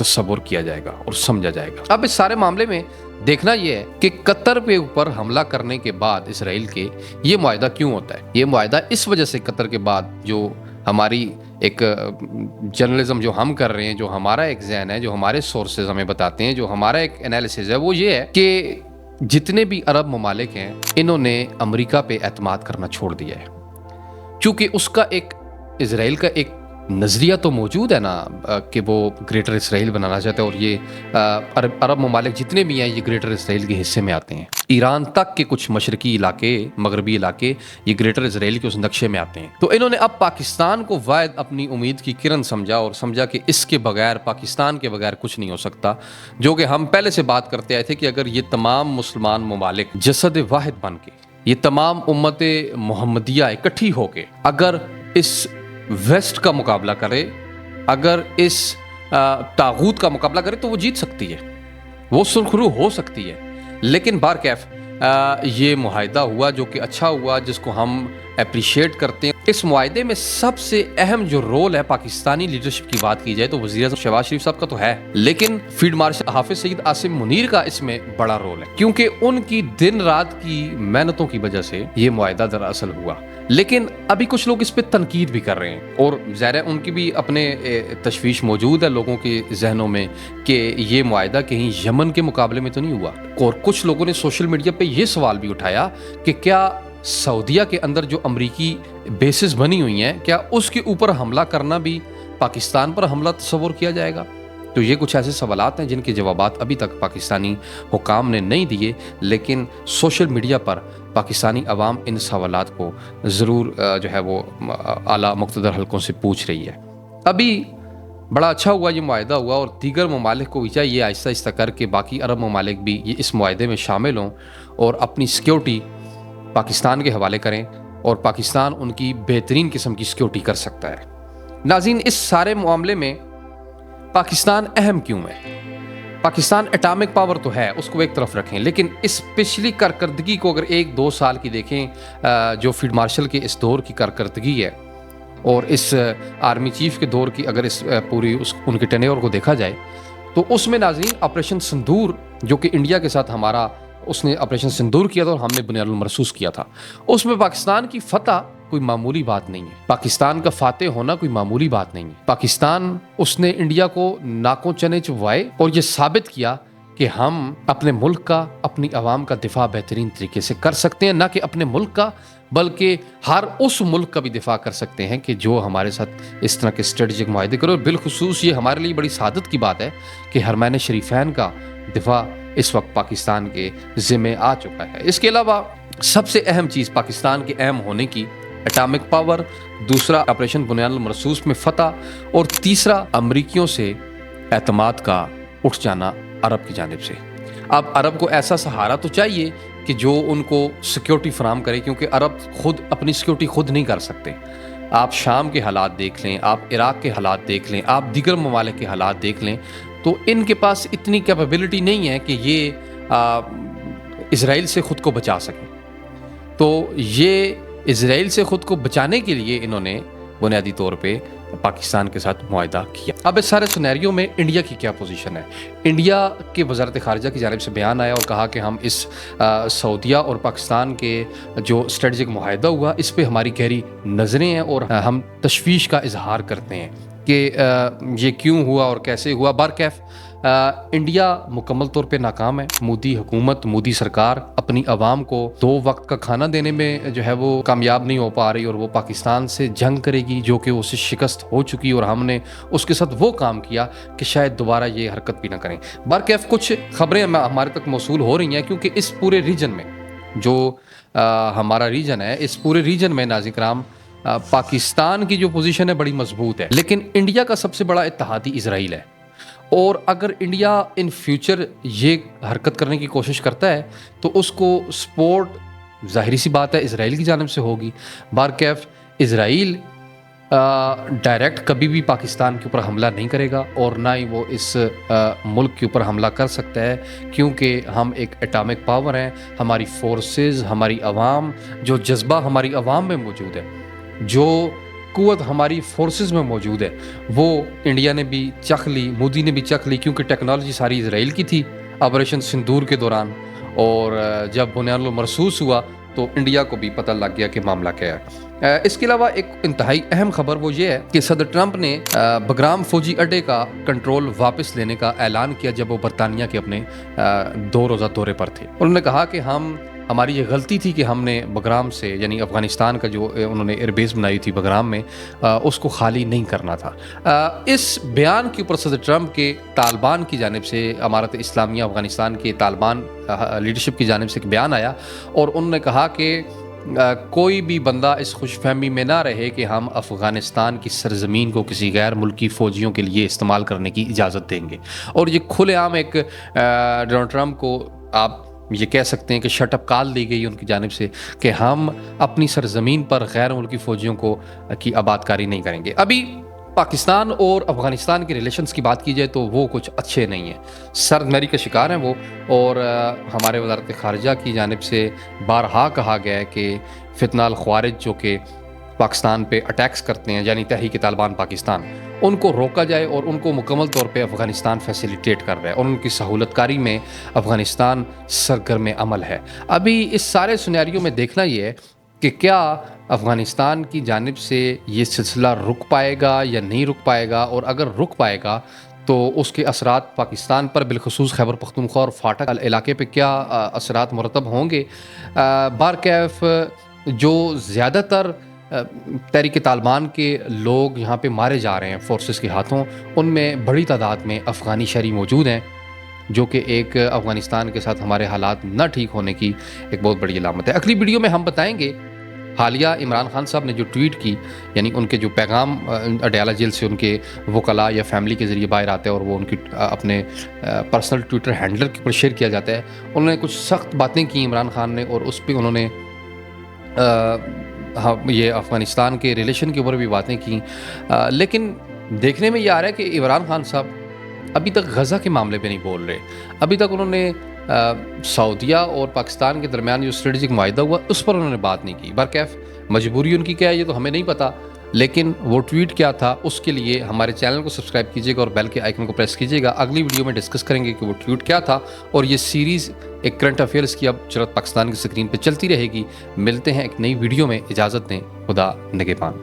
تصور کیا جائے گا اور سمجھا جائے گا۔ اب اس سارے معاملے میں دیکھنا یہ ہے کہ قطر پہ اوپر حملہ کرنے کے بعد اسرائیل کے یہ معاہدہ کیوں ہوتا ہے۔ یہ معاہدہ اس وجہ سے قطر کے بعد جو ہماری ایک جرنلزم جو ہم کر رہے ہیں، جو ہمارا ایک ذہن ہے، جو ہمارے سورسز ہمیں بتاتے ہیں، جو ہمارا ایک انالیسز ہے، وہ یہ ہے کہ جتنے بھی عرب ممالک ہیں انہوں نے امریکہ پہ اعتماد کرنا چھوڑ دیا ہے، چونکہ اس کا ایک اسرائیل کا ایک نظریہ تو موجود ہے نا کہ وہ گریٹر اسرائیل بنانا چاہتا ہے، اور یہ عرب ممالک جتنے بھی ہیں یہ گریٹر اسرائیل کے حصے میں آتے ہیں۔ ایران تک کے کچھ مشرقی علاقے، مغربی علاقے یہ گریٹر اسرائیل کے اس نقشے میں آتے ہیں۔ تو انہوں نے اب پاکستان کو واحد اپنی امید کی کرن سمجھا، اور سمجھا کہ اس کے بغیر، پاکستان کے بغیر کچھ نہیں ہو سکتا، جو کہ ہم پہلے سے بات کرتے آئے تھے کہ اگر یہ تمام مسلمان ممالک جسد واحد بن کے، یہ تمام امت محمدیہ اکٹھی ہو کے اگر اس ویسٹ کا مقابلہ کرے، اگر اس طاغوت کا مقابلہ کرے تو وہ جیت سکتی ہے، وہ سرخرو ہو سکتی ہے۔ لیکن بارکیف یہ معاہدہ ہوا جو کہ اچھا ہوا، جس کو ہم اپریشیٹ کرتے ہیں۔ اس معاہدے میں سب سے اہم جو رول ہے پاکستانی لیڈرشپ کی بات کی جائے تو وزیر اعظم شہباز شریف صاحب کا تو ہے، لیکن فیلڈ مارشل حافظ سعید عاصم منیر کا اس میں بڑا رول ہے، کیونکہ ان کی دن رات کی محنتوں کی وجہ سے یہ معاہدہ دراصل ہوا۔ لیکن ابھی کچھ لوگ اس پہ تنقید بھی کر رہے ہیں، اور ظاہر ہے ان کی بھی اپنے تشویش موجود ہے لوگوں کے ذہنوں میں کہ یہ معاہدہ کہیں یمن کے مقابلے میں تو نہیں ہوا۔ اور کچھ لوگوں نے سوشل میڈیا پہ یہ سوال بھی اٹھایا کہ کیا سعودیہ کے اندر جو امریکی بیسز بنی ہوئی ہیں، کیا اس کے اوپر حملہ کرنا بھی پاکستان پر حملہ تصور کیا جائے گا؟ تو یہ کچھ ایسے سوالات ہیں جن کے جوابات ابھی تک پاکستانی حکام نے نہیں دیے، لیکن سوشل میڈیا پر پاکستانی عوام ان سوالات کو ضرور جو ہے وہ اعلیٰ مقتدر حلقوں سے پوچھ رہی ہے۔ ابھی بڑا اچھا ہوا یہ معاہدہ ہوا، اور دیگر ممالک کو بھی چاہیے آہستہ آہستہ کر کے باقی عرب ممالک بھی یہ اس معاہدے میں شامل ہوں اور اپنی سیکیورٹی پاکستان کے حوالے کریں، اور پاکستان ان کی بہترین قسم کی سیکیورٹی کر سکتا ہے۔ ناظرین، اس سارے معاملے میں پاکستان اہم کیوں ہے؟ پاکستان اٹامک پاور تو ہے، اس کو ایک طرف رکھیں، لیکن اس پچھلی کارکردگی کو اگر 1-2 سال کی دیکھیں، جو فیلڈ مارشل کے اس دور کی کارکردگی ہے اور اس آرمی چیف کے دور کی اگر اس پوری ان کے ٹینیور کو دیکھا جائے تو اس میں ناظرین آپریشن سندور جو کہ انڈیا کے ساتھ ہمارا اس نے آپریشن سندور کیا تھا اور ہم نے بنیاد المرصوص کیا تھا، اس میں پاکستان کی فتح کوئی معمولی بات نہیں ہے، پاکستان کا فاتح ہونا کوئی معمولی بات نہیں ہے۔ پاکستان اس نے انڈیا کو ناکوں چنے چبوائے اور یہ ثابت کیا کہ ہم اپنے ملک کا، اپنی عوام کا دفاع بہترین طریقے سے کر سکتے ہیں، نہ کہ اپنے ملک کا بلکہ ہر اس ملک کا بھی دفاع کر سکتے ہیں کہ جو ہمارے ساتھ اس طرح کے اسٹریٹجک معاہدے کرے۔ اور بالخصوص یہ ہمارے لیے بڑی سعادت کی بات ہے کہ حرمین شریفین کا دفاع اس وقت پاکستان کے ذمہ آ چکا ہے۔ اس کے علاوہ سب سے اہم چیز پاکستان کے اہم ہونے کی اٹامک پاور، دوسرا آپریشن بنیاد المرصوص میں فتح، اور تیسرا امریکیوں سے اعتماد کا اٹھ جانا عرب کی جانب سے۔ اب عرب کو ایسا سہارا تو چاہیے کہ جو ان کو سیکیورٹی فراہم کرے، کیونکہ عرب خود اپنی سیکیورٹی خود نہیں کر سکتے۔ آپ شام کے حالات دیکھ لیں، آپ عراق کے حالات دیکھ لیں، آپ دیگر ممالک کے حالات دیکھ لیں، تو ان کے پاس اتنی کیپیبلٹی نہیں ہے کہ یہ اسرائیل سے خود کو بچا سکیں۔ تو یہ اسرائیل سے خود کو بچانے کے لیے انہوں نے بنیادی طور پہ پاکستان کے ساتھ معاہدہ کیا۔ اب اس سارے سینیریو میں انڈیا کی کیا پوزیشن ہے؟ انڈیا کی وزارت خارجہ کی جانب سے بیان آیا اور کہا کہ ہم اس سعودیہ اور پاکستان کے جو اسٹریٹجک معاہدہ ہوا اس پہ ہماری گہری نظریں ہیں، اور ہم تشویش کا اظہار کرتے ہیں کہ یہ کیوں ہوا اور کیسے ہوا۔ بارکیف انڈیا مکمل طور پہ ناکام ہے۔ مودی حکومت، مودی سرکار اپنی عوام کو 2 وقت کا کھانا دینے میں جو ہے وہ کامیاب نہیں ہو پا رہی، اور وہ پاکستان سے جنگ کرے گی جو کہ اسے شکست ہو چکی، اور ہم نے اس کے ساتھ وہ کام کیا کہ شاید دوبارہ یہ حرکت بھی نہ کریں۔ بارکیف کچھ خبریں ہمارے تک موصول ہو رہی ہیں، کیونکہ اس پورے ریجن میں جو ہمارا ریجن ہے، اس پورے ریجن میں ناظرین کرام پاکستان کی جو پوزیشن ہے بڑی مضبوط ہے، لیکن انڈیا کا سب سے بڑا اتحادی اسرائیل ہے، اور اگر انڈیا ان فیوچر یہ حرکت کرنے کی کوشش کرتا ہے تو اس کو سپورٹ ظاہری سی بات ہے اسرائیل کی جانب سے ہوگی۔ بارکیف اسرائیل ڈائریکٹ کبھی بھی پاکستان کے اوپر حملہ نہیں کرے گا، اور نہ ہی وہ اس ملک کے اوپر حملہ کر سکتا ہے، کیونکہ ہم ایک اٹامک پاور ہیں۔ ہماری فورسز، ہماری عوام، جو جذبہ ہماری عوام میں موجود ہے، جو قوت ہماری فورسز میں موجود ہے وہ انڈیا نے بھی چکھ لی، مودی نے بھی چکھ لی، کیونکہ ٹیکنالوجی ساری اسرائیل کی تھی آپریشن سندور کے دوران، اور جب بنیاد المرصوص ہوا تو انڈیا کو بھی پتہ لگ گیا کہ معاملہ کیا ہے۔ اس کے علاوہ ایک انتہائی اہم خبر وہ یہ ہے کہ صدر ٹرمپ نے بگرام فوجی اڈے کا کنٹرول واپس لینے کا اعلان کیا جب وہ برطانیہ کے اپنے 2 روزہ دورے پر تھے۔ انہوں نے کہا کہ ہماری یہ غلطی تھی کہ ہم نے بگرام سے، یعنی افغانستان کا جو انہوں نے ایئر بیس بنائی تھی بگرام میں، اس کو خالی نہیں کرنا تھا۔ اس بیان کے اوپر صدر ٹرمپ کے طالبان کی جانب سے، امارت اسلامیہ افغانستان کے طالبان لیڈرشپ کی جانب سے ایک بیان آیا، اور انہوں نے کہا کہ کوئی بھی بندہ اس خوش فہمی میں نہ رہے کہ ہم افغانستان کی سرزمین کو کسی غیر ملکی فوجیوں کے لیے استعمال کرنے کی اجازت دیں گے۔ اور یہ کھلے عام ایک ڈونلڈ ٹرمپ کو آپ یہ کہہ سکتے ہیں کہ شٹ اپ کال دی گئی ان کی جانب سے کہ ہم اپنی سرزمین پر غیر ملکی فوجیوں کی آبادکاری نہیں کریں گے۔ ابھی پاکستان اور افغانستان کے ریلیشنز کی بات کی جائے تو وہ کچھ اچھے نہیں ہیں، سرد میری کا شکار ہیں وہ، اور ہمارے وزارت خارجہ کی جانب سے بارہا کہا گیا ہے کہ فتنہ الخوارج جو کہ پاکستان پہ اٹیکس کرتے ہیں، یعنی تحریک طالبان پاکستان، ان کو روکا جائے، اور ان کو مکمل طور پہ افغانستان فیسیلیٹیٹ کر رہا ہے، اور ان کی سہولت کاری میں افغانستان سرگرم عمل ہے۔ ابھی اس سارے سیناریو میں دیکھنا یہ ہے کہ کیا افغانستان کی جانب سے یہ سلسلہ رک پائے گا یا نہیں رک پائے گا، اور اگر رک پائے گا تو اس کے اثرات پاکستان پر، بالخصوص خیبر پختونخوا اور فاٹک علاقے پہ کیا اثرات مرتب ہوں گے۔ بارکیف جو زیادہ تر تحریک طالبان کے لوگ یہاں پہ مارے جا رہے ہیں فورسز کے ہاتھوں، ان میں بڑی تعداد میں افغانی شہری موجود ہیں، جو کہ ایک افغانستان کے ساتھ ہمارے حالات نہ ٹھیک ہونے کی ایک بہت بڑی علامت ہے۔ اگلی ویڈیو میں ہم بتائیں گے حالیہ عمران خان صاحب نے جو ٹویٹ کی، یعنی ان کے جو پیغام اڈیالہ جیل سے ان کے وکلاء یا فیملی کے ذریعے باہر آتے ہیں اور وہ ان کی اپنے پرسنل ٹویٹر ہینڈلر کے اوپر شیئر کیا جاتا ہے، انہوں نے کچھ سخت باتیں کی عمران خان نے، اور اس پہ انہوں نے یہ افغانستان کے ریلیشن کے اوپر بھی باتیں کی، لیکن دیکھنے میں یہ آ رہا ہے کہ عمران خان صاحب ابھی تک غزہ کے معاملے پہ نہیں بول رہے۔ ابھی تک انہوں نے سعودیہ اور پاکستان کے درمیان جو اسٹریٹجک معاہدہ ہوا اس پر انہوں نے بات نہیں کی۔ برکیف مجبوری ان کی کیا ہے یہ تو ہمیں نہیں پتہ، لیکن وہ ٹویٹ کیا تھا اس کے لیے ہمارے چینل کو سبسکرائب کیجیے گا اور بیل کے آئیکن کو پریس کیجیے گا۔ اگلی ویڈیو میں ڈسکس کریں گے کہ وہ ٹویٹ کیا تھا، اور یہ سیریز ایک کرنٹ افیئرس کی اب جرأت پاکستان کی سکرین پہ چلتی رہے گی۔ ملتے ہیں ایک نئی ویڈیو میں، اجازت دیں، خدا نگہبان۔